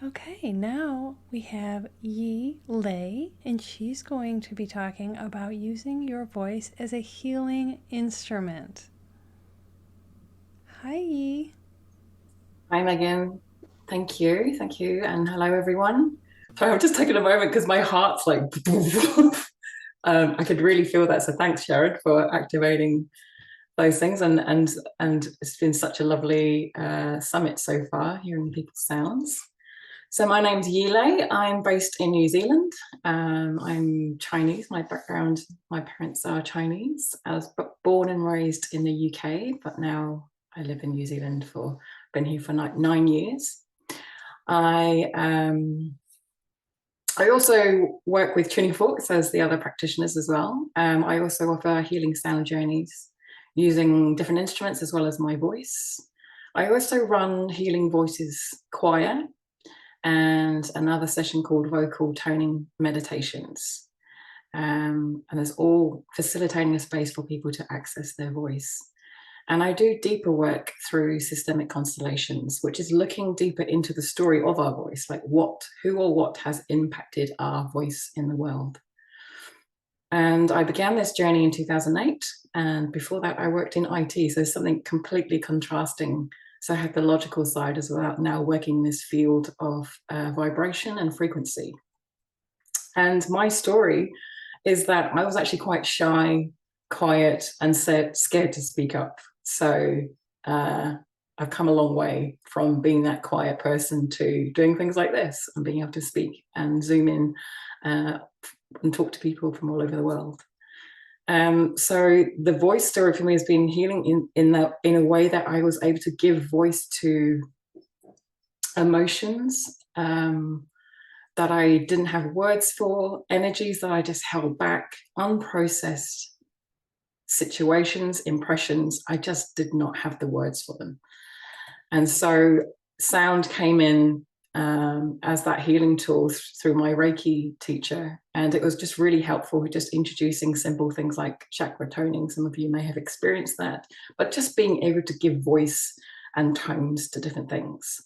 Okay, now we have Yee Ley, and she's going to be talking about using your voice as a healing instrument. Hi, Yee. Hi, Megan. Thank you. Thank you. And hello, everyone. Sorry, I'm just taking a moment because my heart's like, I could really feel that. So thanks, Sharon, for activating those things. And it's been such a lovely summit so far, hearing people's sounds. So my name's Yee Ley. I'm based in New Zealand. I'm Chinese. My background, my parents are Chinese. I was born and raised in the UK, but now I live in New Zealand been here for 9 years. I I also work with tuning forks as the other practitioners as well. I also offer healing sound journeys using different instruments as well as my voice. I also run Healing Voices Choir and another session called Vocal Toning Meditations. And it's all facilitating a space for people to access their voice. And I do deeper work through systemic constellations, which is looking deeper into the story of our voice, like who or what has impacted our voice in the world. And I began this journey in 2008. And before that, I worked in IT. So something completely contrasting. So I had the logical side as well, now working in this field of vibration and frequency. And my story is that I was actually quite shy, quiet, and scared to speak up. So I've come a long way from being that quiet person to doing things like this and being able to speak and zoom in and talk to people from all over the world. So the voice story for me has been healing in a way that I was able to give voice to emotions that I didn't have words for, energies that I just held back, unprocessed situations, impressions. I just did not have the words for them. And so sound came in as that healing tool through my Reiki teacher. And it was just really helpful, just introducing simple things like chakra toning. Some of you may have experienced that, but just being able to give voice and tones to different things.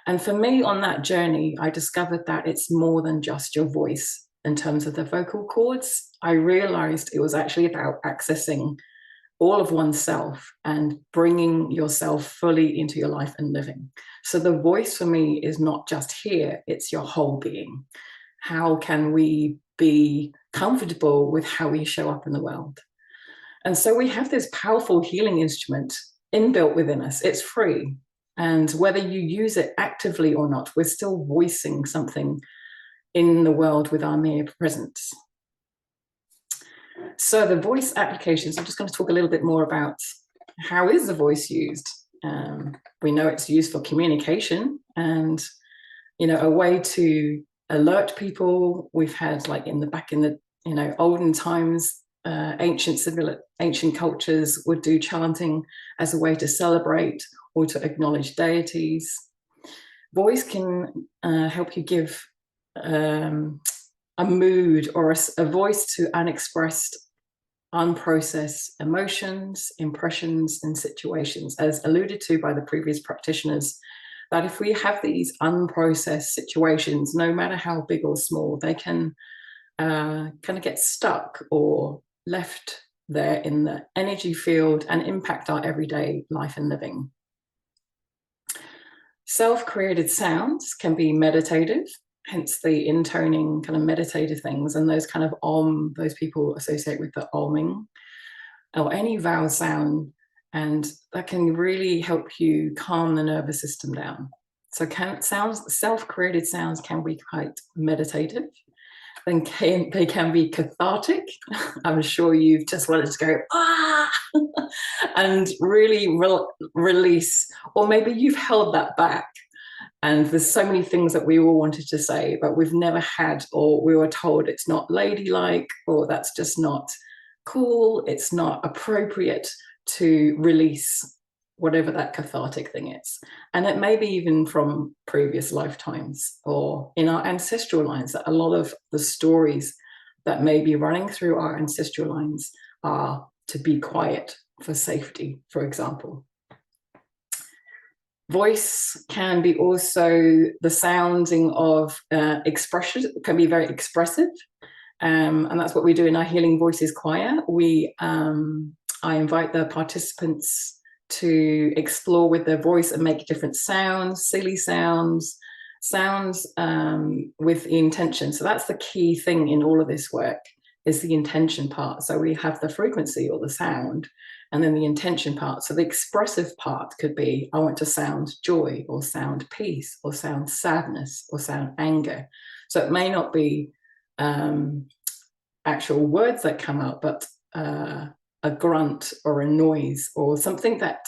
And for me on that journey, I discovered that it's more than just your voice in terms of the vocal cords. I realized it was actually about accessing all of oneself and bringing yourself fully into your life and living. So the voice for me is not just here, it's your whole being. How can we be comfortable with how we show up in the world? And so we have this powerful healing instrument inbuilt within us. It's free. And whether you use it actively or not, we're still voicing something in the world with our mere presence. So the voice applications, I'm just going to talk a little bit more about how is the voice used. We know it's used for communication and, a way to alert people. We've had like in the olden times, ancient cultures would do chanting as a way to celebrate or to acknowledge deities. Voice can help you give a mood or a voice to unexpressed, unprocessed emotions, impressions, and situations, as alluded to by the previous practitioners, that if we have these unprocessed situations, no matter how big or small, they can kind of get stuck or left there in the energy field and impact our everyday life and living. Self-created sounds can be meditative, hence the intoning kind of meditative things, and those kind of those people associate with the oming or any vowel sound, and that can really help you calm the nervous system down. So self-created sounds can be quite meditative. Then they can be cathartic. I'm sure you've just wanted to go, ah, and really release, or maybe you've held that back. And there's so many things that we all wanted to say, but we've never had, or we were told it's not ladylike, or that's just not cool, it's not appropriate to release whatever that cathartic thing is. And it may be even from previous lifetimes or in our ancestral lines, that a lot of the stories that may be running through our ancestral lines are to be quiet for safety, for example. Voice can be also the sounding of expression, can be very expressive. And that's what we do in our Healing Voices choir. I invite the participants to explore with their voice and make different sounds, silly sounds, with the intention. So that's the key thing in all of this work, is the intention part. So we have the frequency or the sound, and then the intention part. So the expressive part could be, I want to sound joy, or sound peace, or sound sadness, or sound anger. So it may not be actual words that come out, but a grunt or a noise or something that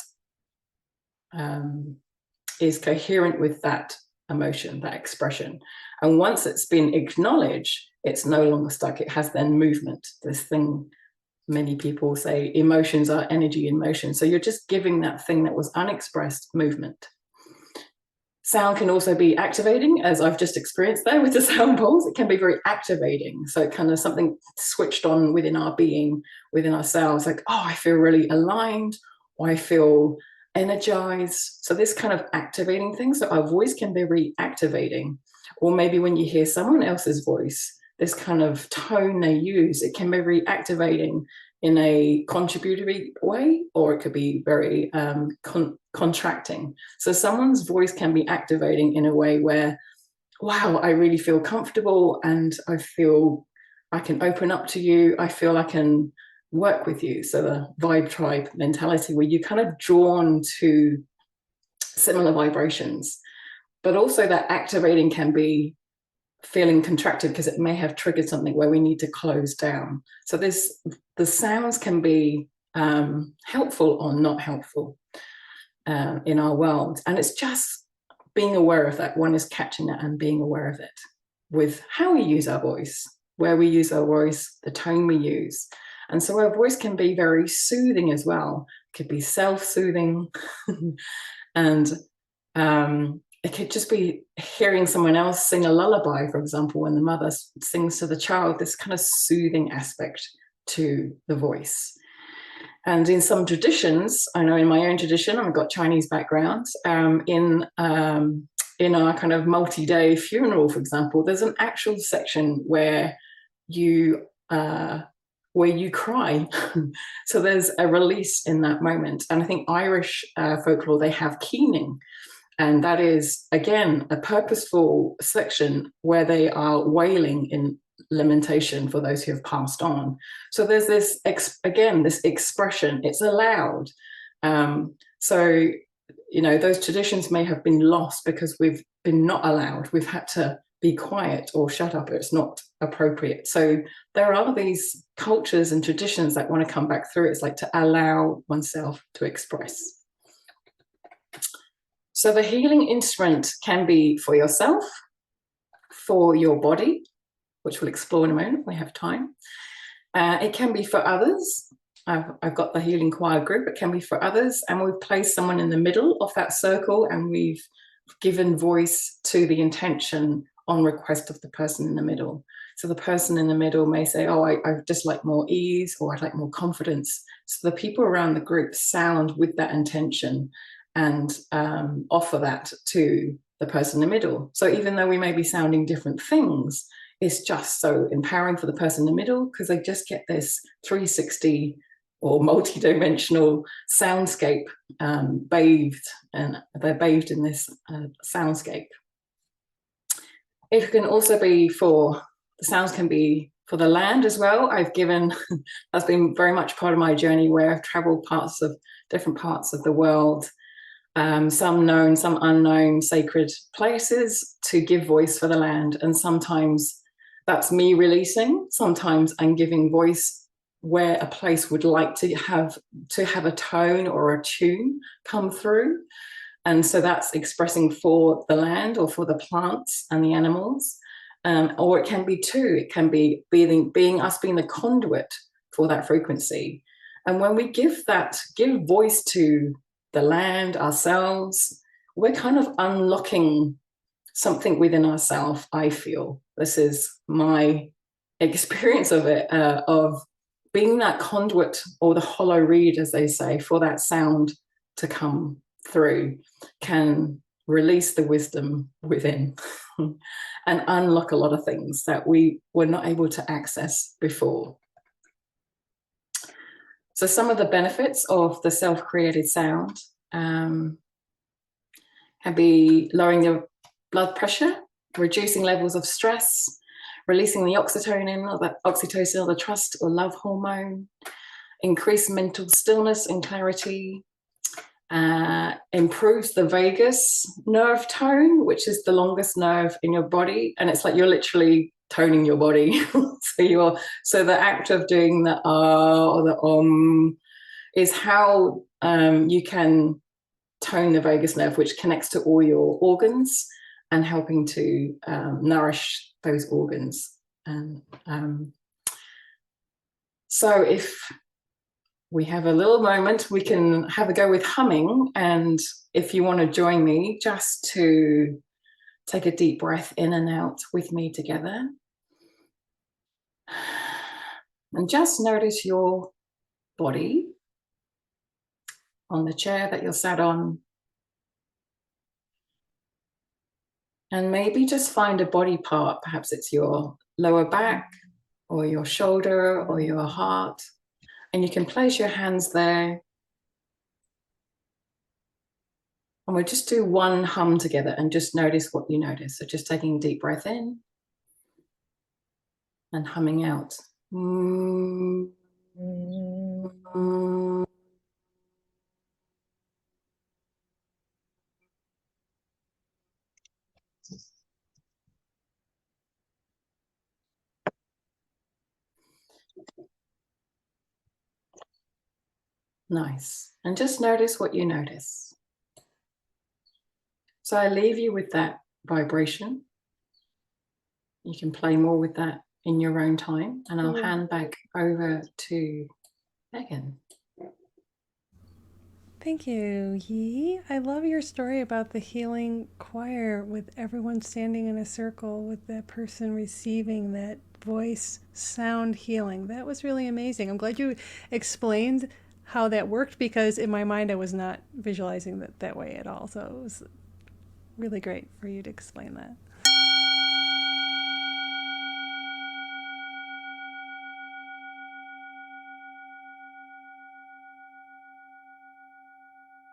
is coherent with that emotion, that expression. And once it's been acknowledged, it's no longer stuck. It has then movement. This thing, many people say emotions are energy in motion. So you're just giving that thing that was unexpressed movement. Sound can also be activating, as I've just experienced there with the sound bowls. It can be very activating. So kind of something switched on within our being, within ourselves, like, oh, I feel really aligned, or I feel energized. So this kind of activating thing. So our voice can be reactivating. Or maybe when you hear someone else's voice, this kind of tone they use, it can be reactivating in a contributory way, or it could be very contracting. So someone's voice can be activating in a way where, wow, I really feel comfortable, and I feel I can open up to you. I feel I can work with you. So the vibe tribe mentality, where you're kind of drawn to similar vibrations. But also that activating can be feeling contracted because it may have triggered something where we need to close down. So the sounds can be helpful or not helpful in our world. And it's just being aware of that. One is catching that and being aware of it with how we use our voice, where we use our voice, the tone we use. And so our voice can be very soothing as well. It could be self-soothing. And it could just be hearing someone else sing a lullaby, for example, when the mother sings to the child, this kind of soothing aspect to the voice. And in some traditions, I know in my own tradition, I've got Chinese background, in our kind of multi-day funeral, for example, there's an actual section where you cry. So there's a release in that moment. And I think Irish folklore, they have keening. And that is, again, a purposeful section where they are wailing in lamentation for those who have passed on. So there's this, again, this expression, it's allowed. So, you know, those traditions may have been lost because we've been not allowed. We've had to be quiet or shut up. It's not appropriate. So there are these cultures and traditions that want to come back through. It's like to allow oneself to express. So the healing instrument can be for yourself, for your body, which we'll explore in a moment if we have time. It can be for others. I've got the healing choir group. It can be for others. And we've placed someone in the middle of that circle, and we've given voice to the intention on request of the person in the middle. So the person in the middle may say, oh, I just like more ease, or I'd like more confidence. So the people around the group sound with that intention and offer that to the person in the middle. So even though we may be sounding different things, it's just so empowering for the person in the middle, because they just get this 360 or multi-dimensional soundscape bathed, and they're bathed in this soundscape. It can also be the sounds can be for the land as well. That's been very much part of my journey, where I've traveled different parts of the world, some known, some unknown sacred places, to give voice for the land. And sometimes that's me releasing, sometimes I'm giving voice where a place would like to have a tone or a tune come through. And so that's expressing for the land or for the plants and the animals. Or it can be it can be being us being the conduit for that frequency. And when we give voice to the land, ourselves, we're kind of unlocking something within ourselves. I feel this is my experience of it, of being that conduit, or the hollow reed, as they say, for that sound to come through can release the wisdom within and unlock a lot of things that we were not able to access before. So some of the benefits of the self-created sound can be lowering your blood pressure, reducing levels of stress, releasing the oxytocin or the trust or love hormone, increase mental stillness and clarity, improves the vagus nerve tone, which is the longest nerve in your body, and it's like you're literally toning your body. So the act of doing the or the is how you can tone the vagus nerve, which connects to all your organs and helping to nourish those organs. And so if we have a little moment, we can have a go with humming. And if you want to join me, just to take a deep breath in and out with me together. And just notice your body on the chair that you're sat on. And maybe just find a body part. Perhaps it's your lower back or your shoulder or your heart. And you can place your hands there. And we'll just do one hum together and just notice what you notice. So just taking a deep breath in and humming out. Nice. And just notice what you notice. So I leave you with that vibration. You can play more with that in your own time, and I'll hand back over to Megan. Thank you, Yee. I love your story about the healing choir with everyone standing in a circle with that person receiving that voice sound healing. That was really amazing. I'm glad you explained how that worked, because in my mind I was not visualizing that way at all. So it was really great for you to explain that.